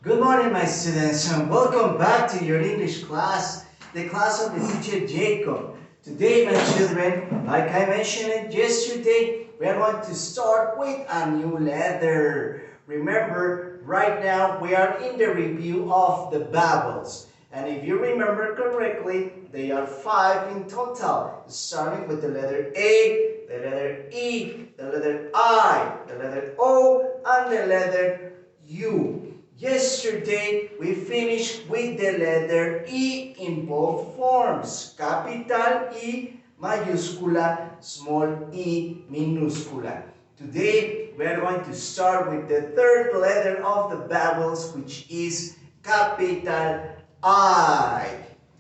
Good morning, my students, and welcome back to your English class, the class of the teacher Jacob. Today, my children, like I mentioned yesterday, we are going to start with a new letter. Remember, right now we are in the review of the vowels. And if you remember correctly, they are 5 in total, starting with the letter A, the letter E, the letter I, the letter O, and the letter U. Yesterday, we finished with the letter E in both forms, capital E, mayúscula, small e, minúscula. Today, we are going to start with the third letter of the vowels, which is capital I.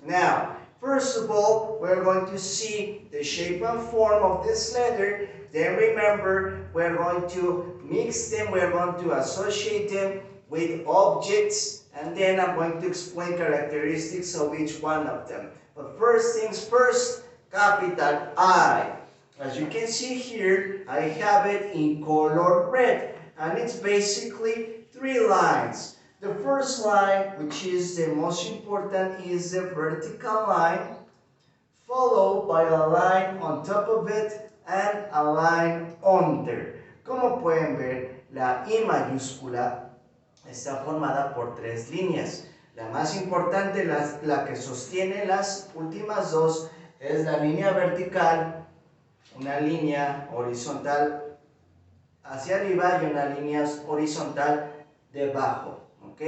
Now, first of all, we're going to see the shape and form of this letter. Then remember, we're going to mix them, we're going to associate them with objects, and then I'm going to explain characteristics of each one of them. But first things first, capital I. As you can see here, I have it in color red, and it's basically 3 lines. The first line, which is the most important, is the vertical line, followed by a line on top of it and a line under. Como pueden ver, la I mayúscula está formada por 3 líneas. La más importante, la que sostiene las últimas dos, es la línea vertical, una línea horizontal hacia arriba y una línea horizontal debajo. ¿Ok?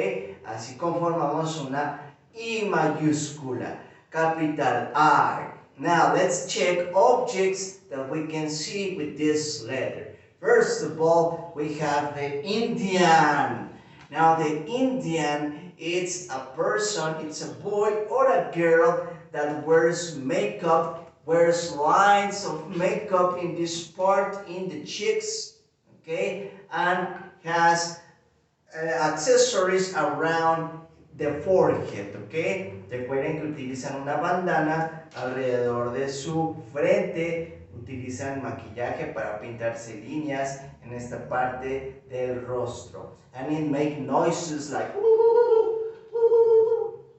Así conformamos una I mayúscula, capital I. Now let's check objects that we can see with this letter. First of all, we have the Indian. Now the Indian, it's a person, it's a boy or a girl that wears makeup, wears lines of makeup in this part, in the cheeks, okay, and has accessories around the forehead, okay. Recuerden que utilizan una bandana alrededor de su frente, utilizan maquillaje para pintarse líneas en esta parte del rostro, and it makes noises like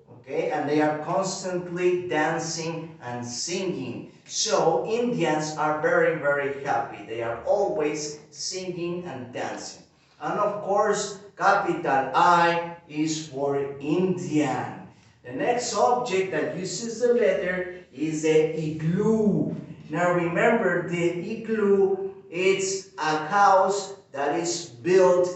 okay, and they are constantly dancing and singing. So Indians are very, very happy. They are always singing and dancing. And of course, capital I is for Indian. The next object that uses the letter is the igloo. Now remember, the igloo, it's a house that is built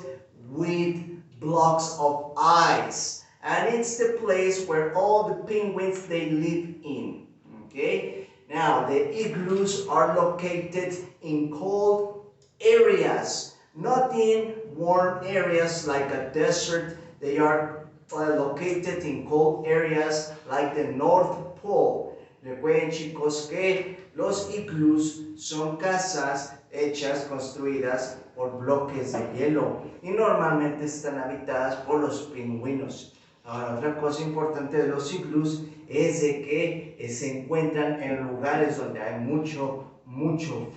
with blocks of ice. And it's the place where all the penguins, they live in. Okay? Now, the igloos are located in cold areas, not in warm areas like a desert. They are located in cold areas like the North Pole. Recuerden, chicos, que los igloos son casas hechas, construidas por bloques de hielo y normalmente están habitadas por los pingüinos. Ahora, otra cosa importante de los igloos es de que se encuentran en lugares donde hay mucho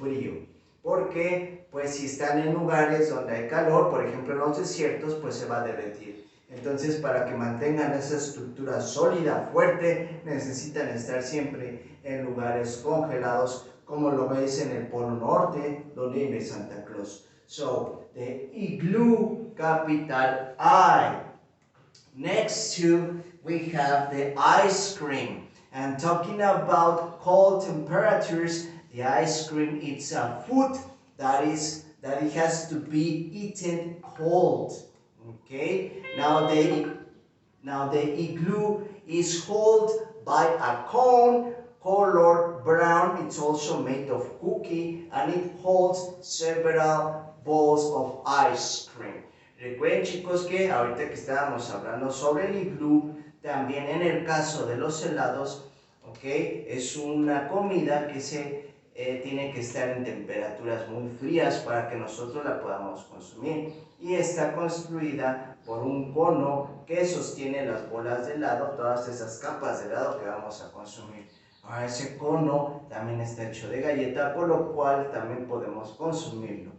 frío. Porque, pues, si están en lugares donde hay calor, por ejemplo en los desiertos, pues se va a derretir. Entonces, para que mantengan esa estructura sólida, fuerte, necesitan estar siempre en lugares congelados, como lo veis en el Polo Norte, donde vive Santa Claus. So, the igloo, capital I. Next to, we have the ice cream. And talking about cold temperatures, the ice cream, it's a food that it has to be eaten cold. Okay? Now the igloo is held by a cone colored brown. It's also made of cookie, and it holds several balls of ice cream. Recuerden, chicos, que ahorita que estábamos hablando sobre el iglú, también en el caso de los helados, okay, es una comida que se tiene que estar en temperaturas muy frías para que nosotros la podamos consumir, y está construida por un cono que sostiene las bolas de helado, todas esas capas de helado que vamos a consumir. Ahora, ese cono también está hecho de galleta, por lo cual también podemos consumirlo.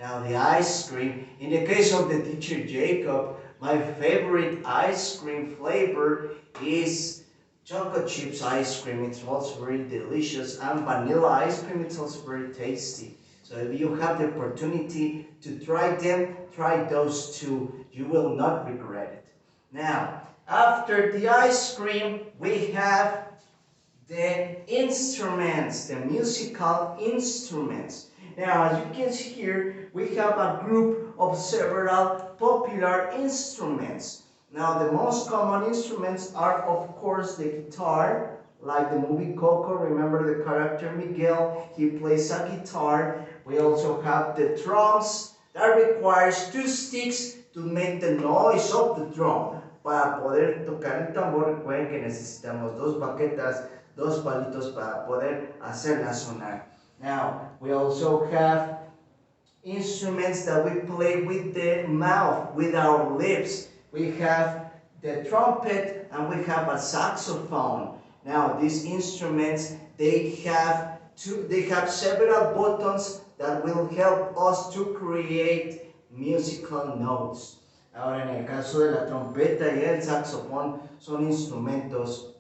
Now the ice cream, in the case of the teacher Jacob, My favorite ice cream flavor is chocolate chips ice cream. It's also very delicious, and vanilla ice cream, it's also very tasty. So if you have the opportunity to try them, try those two. You will not regret it. Now, after the ice cream, we have the instruments, the musical instruments. Now, as you can see here, we have a group of several popular instruments. Now, the most common instruments are, of course, the guitar, like the movie Coco. Remember the character Miguel, he plays a guitar. We also have the drums. That requires two sticks to make the noise of the drum. Para poder tocar el tambor, recuerden que necesitamos dos baquetas, dos palitos para poder hacerla sonar. Now, we also have instruments that we play with the mouth, with our lips. We have the trumpet and we have a saxophone. Now, these instruments, they have several buttons that will help us to create musical notes. Ahora, en el caso de la trompeta y el saxofón, son instrumentos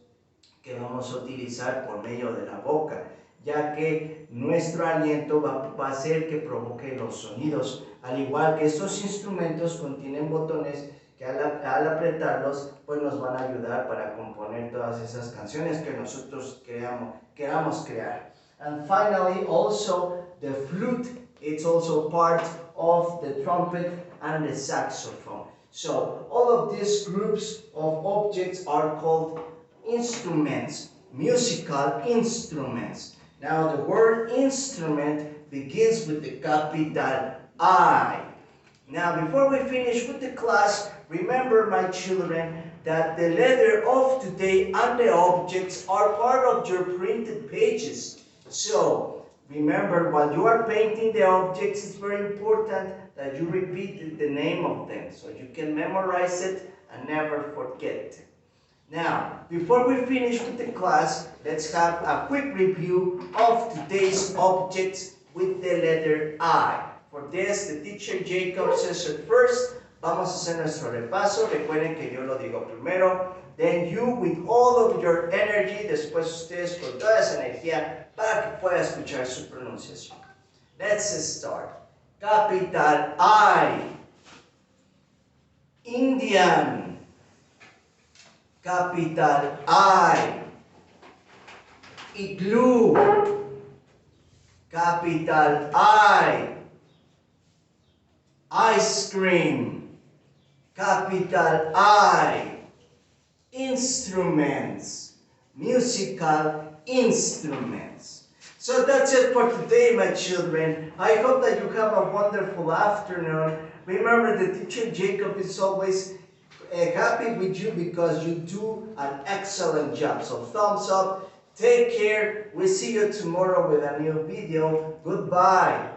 que vamos a utilizar por medio de la boca, ya que nuestro aliento va a hacer que provoque los sonidos, al igual que estos instrumentos contienen botones que al apretarlos pues nos van a ayudar para componer todas esas canciones que nosotros queramos crear. And finally, also the flute, it's also part of the trumpet and the saxophone. So all of these groups of objects are called instruments, musical instruments. Now the word instrument begins with the capital I. Now before we finish with the class, remember my children that the letter of today and the objects are part of your printed pages. So remember, while you are painting the objects, it's very important that you repeat the name of them so you can memorize it and never forget it. Now, before we finish with the class, let's have a quick review of today's objects with the letter I. For this, the teacher Jacob says it first. Vamos a hacer nuestro repaso. Recuerden que yo lo digo primero. Then you, with all of your energy, después ustedes con toda esa energía para que pueda escuchar su pronunciación. Let's start. Capital I. Indian. Capital I. Igloo. Capital I. Ice cream. Capital I. Instruments. Musical instruments. So that's it for today, my children. I hope that you have a wonderful afternoon. Remember, the teacher Jacob is always happy with you because you do an excellent job. So thumbs up. Take care. We'll see you tomorrow with a new video. Goodbye.